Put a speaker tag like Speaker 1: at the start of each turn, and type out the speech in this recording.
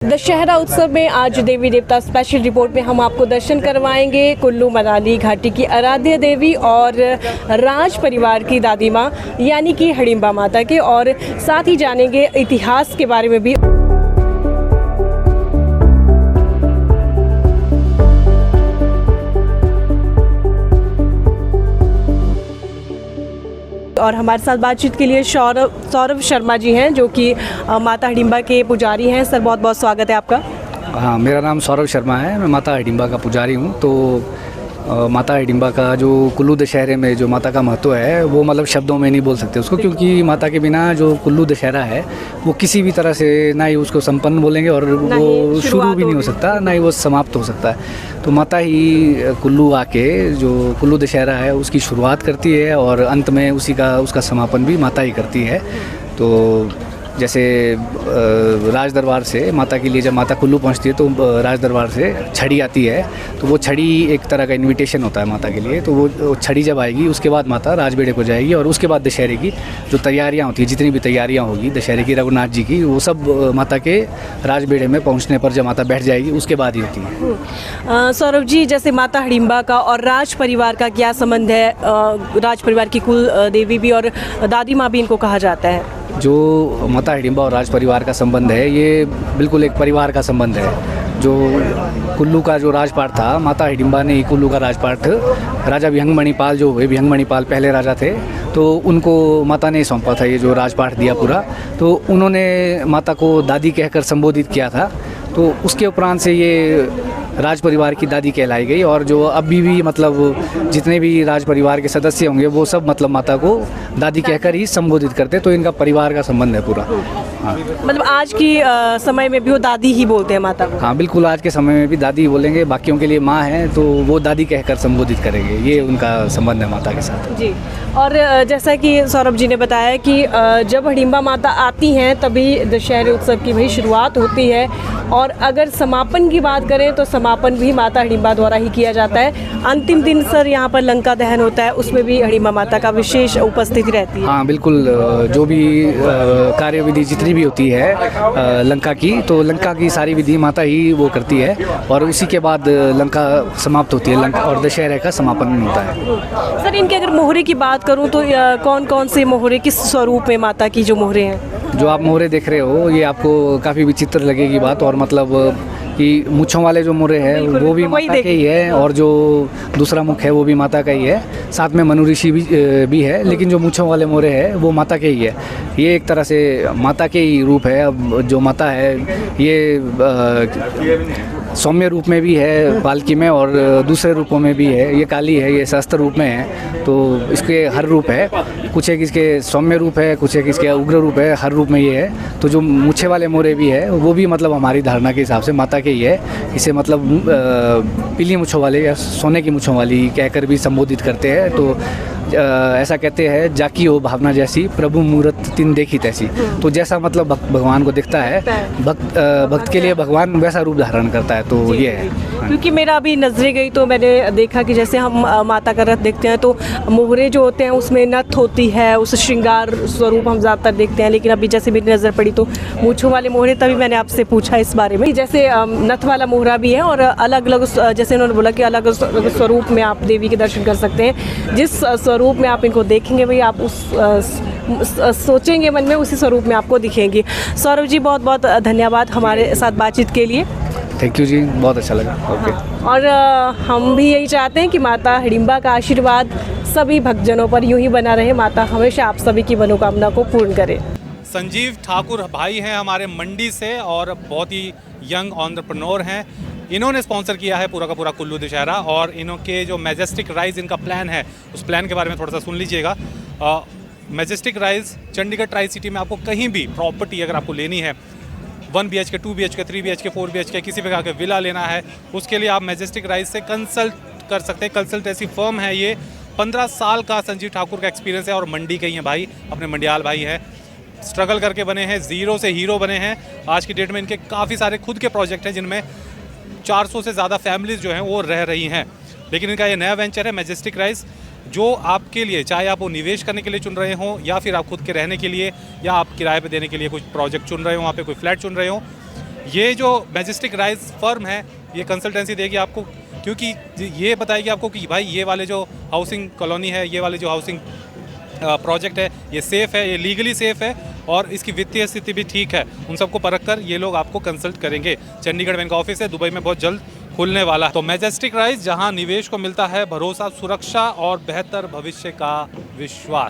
Speaker 1: दशहरा उत्सव में आज देवी देवता स्पेशल रिपोर्ट में हम आपको दर्शन करवाएंगे कुल्लू मनाली घाटी की आराध्य देवी और राज परिवार की दादी माँ यानी कि हडिम्बा माता के, और साथ ही जानेंगे इतिहास के बारे में भी। और हमारे साथ बातचीत के लिए सौरभ शर्मा जी हैं जो कि माता हडिम्बा के पुजारी हैं। सर बहुत बहुत स्वागत है आपका।
Speaker 2: हाँ, मेरा नाम सौरभ शर्मा है, मैं माता हडिम्बा का पुजारी हूँ। तो माता हडिम्बा का जो कुल्लू दशहरे में जो माता का महत्व है वो मतलब शब्दों में नहीं बोल सकते उसको, क्योंकि माता के बिना जो कुल्लू दशहरा है वो किसी भी तरह से ना ही उसको संपन्न बोलेंगे और वो शुरू भी नहीं हो सकता, ना ही वो समाप्त हो सकता है। तो माता ही कुल्लू आके जो कुल्लू दशहरा है उसकी शुरुआत करती है और अंत में उसका समापन भी माता ही करती है। तो जैसे राज दरबार से माता के लिए जब माता कुल्लू पहुंचती है तो राज दरबार से छड़ी आती है, तो वो छड़ी एक तरह का इनविटेशन होता है माता के लिए। तो वो छड़ी जब आएगी उसके बाद माता राजबेड़े को जाएगी और उसके बाद दशहरे की जो तैयारियां होती है, जितनी भी तैयारियां होगी दशहरे की रघुनाथ जी की, वो सब माता के राजबेड़े में पहुँचने पर जब माता बैठ जाएगी उसके बाद ही होती है।
Speaker 1: सौरभ जी, जैसे माता हडिम्बा का और राज परिवार का क्या संबंध है? राज परिवार की कुल देवी भी और दादी माँ भी इनको कहा जाता है।
Speaker 2: जो माता हडिम्बा और राज परिवार का संबंध है ये बिल्कुल एक परिवार का संबंध है। जो कुल्लू का जो राजपाट था, माता हडिम्बा ने ही कुल्लू का राजपाट राजा विहंग मणिपाल जो हुए, विहंग मणिपाल पहले राजा थे, तो उनको माता ने सौंपा था ये जो राजपाट दिया पूरा। तो उन्होंने माता को दादी कहकर संबोधित किया था, तो उसके उपरांत से ये राज परिवार की दादी कहलाई गई। और जो अभी भी मतलब जितने भी राज परिवार के सदस्य होंगे वो सब मतलब माता को दादी कहकर ही संबोधित करते, तो इनका परिवार का संबंध है पूरा। हाँ,
Speaker 1: मतलब आज की समय में भी वो दादी ही बोलते हैं माता को।
Speaker 2: हाँ बिल्कुल, आज के समय में भी दादी बोलेंगे, बाकियों के लिए माँ है तो वो दादी कहकर संबोधित करेंगे, ये उनका संबंध है माता के साथ
Speaker 1: जी। और जैसा कि सौरभ जी ने बताया कि जब हडिम्बा माता आती हैं तभी दशहरे उत्सव की भी शुरुआत होती है, और अगर समापन की बात करें तो समापन भी माता हडिम्बा द्वारा ही किया जाता है। अंतिम दिन सर यहाँ पर लंका दहन होता है, उसमें भी हडिम्बा माता का विशेष उपस्थिति रहती है।
Speaker 2: हाँ बिल्कुल, जो भी कार्यविधि जितनी भी होती है लंका की, तो लंका की सारी विधि माता ही वो करती है और उसी के बाद लंका समाप्त होती है, लंका और दशहरे का समापन होता है।
Speaker 1: सर इनके अगर मोहरे की बात करूँ तो कौन कौन से मोहरे, किस स्वरूप में माता की जो मोहरे हैं?
Speaker 2: जो आप मोहरे देख रहे हो ये आपको काफ़ी विचित्र लगेगी बात, और मतलब कि मूँछों वाले जो मोहरे हैं वो भी माता के ही है, और जो दूसरा मुख है वो भी माता का ही है, साथ में मनु ऋषि भी है, लेकिन जो मूँछों वाले मोहरे हैं वो माता के ही है। ये एक तरह से माता के ही रूप है। अब जो माता है ये सौम्य रूप में भी है पालकी में, और दूसरे रूपों में भी है। ये काली है, ये शस्त्र रूप में है, तो इसके हर रूप है। कुछ एक इसके सौम्य रूप है, कुछ एक इसके उग्र रूप है, हर रूप में ये है। तो जो मूछे वाले मोरे भी है वो भी मतलब हमारी धारणा के हिसाब से माता के ही है। इसे मतलब पीली मूँछों वाले या सोने की मूँछों वाली कहकर भी संबोधित करते हैं। तो ऐसा कहते हैं, जाकी हो भावना जैसी प्रभु मूरत तिन देखी तैसी। तो जैसा मतलब भगवान को दिखता है, भक्त के लिए भगवान वैसा रूप धारण करता है। तो ये है।
Speaker 1: क्योंकि मेरा अभी नजरें गई तो मैंने देखा कि जैसे हम माता का रथ देखते हैं तो मोहरे जो होते हैं उसमें नथ होती है, उस श्रृंगार स्वरूप हम ज़्यादातर देखते हैं, लेकिन अभी जैसे मेरी नज़र पड़ी तो मूँछों वाले मोहरे, तभी मैंने आपसे पूछा इस बारे में। जैसे नथ वाला मोहरा भी है और अलग अलग, जैसे उन्होंने बोला कि अलग स्वरूप में आप देवी के दर्शन कर सकते हैं। जिस स्वरूप में आप इनको देखेंगे वही आप उस सोचेंगे मन में, उसी स्वरूप में आपको दिखेंगी। सौरभ जी बहुत बहुत धन्यवाद हमारे साथ बातचीत के लिए।
Speaker 2: थैंक यू जी, बहुत अच्छा लगा। ओके।
Speaker 1: और हम भी यही चाहते हैं कि माता हडिम्बा का आशीर्वाद सभी भक्तजनों पर यूं ही बना रहे। माता हमेशा आप सभी की मनोकामना को पूर्ण करे।
Speaker 3: संजीव ठाकुर भाई हैं हमारे मंडी से और बहुत ही यंग एंटरप्रेन्योर हैं। इन्होंने स्पॉन्सर किया है पूरा का पूरा कुल्लू दशहरा, और इनके जो मैजेस्टिक राइज इनका प्लान है उस प्लान के बारे में थोड़ा सा सुन लीजिएगा। Majestic rise Chandigarh tri city में आपको कहीं भी प्रॉपर्टी अगर आपको लेनी है, 1 BHK, 2 BHK, 3 BHK, 4 BHK, किसी प्रकार का विला लेना है, उसके लिए आप मैजेस्टिक राइज से कंसल्ट कर सकते हैं। कंसल्ट ऐसी फर्म है ये, 15 साल का संजीव ठाकुर का एक्सपीरियंस है और मंडी के ही हैं भाई, अपने मंडियाल भाई हैं। स्ट्रगल करके बने हैं, ज़ीरो से हीरो बने हैं। आज की डेट में इनके काफ़ी सारे खुद के प्रोजेक्ट हैं जिनमें 400 से ज़्यादा फैमिलीज़ जो हैं वो रह रही हैं। लेकिन इनका ये नया वेंचर है मैजेस्टिक राइज, जो आपके लिए, चाहे आप वो निवेश करने के लिए चुन रहे हों या फिर आप खुद के रहने के लिए या आप किराए पे देने के लिए कुछ प्रोजेक्ट चुन रहे हो, वहाँ पे कोई फ्लैट चुन रहे हो, ये जो मैजेस्टिक राइज फर्म है ये कंसल्टेंसी देगी आपको, क्योंकि ये बताएगी आपको कि भाई ये वाले जो हाउसिंग कॉलोनी है, ये वाले जो हाउसिंग प्रोजेक्ट है, ये सेफ़ है, ये लीगली सेफ़ है और इसकी वित्तीय स्थिति भी ठीक है। उन सबको परख कर ये लोग आपको कंसल्ट करेंगे। चंडीगढ़ में इनका ऑफिस है, दुबई में बहुत जल्द खुलने वाला है। तो मैजेस्टिक राइज, जहां निवेश को मिलता है भरोसा, सुरक्षा और बेहतर भविष्य का विश्वास।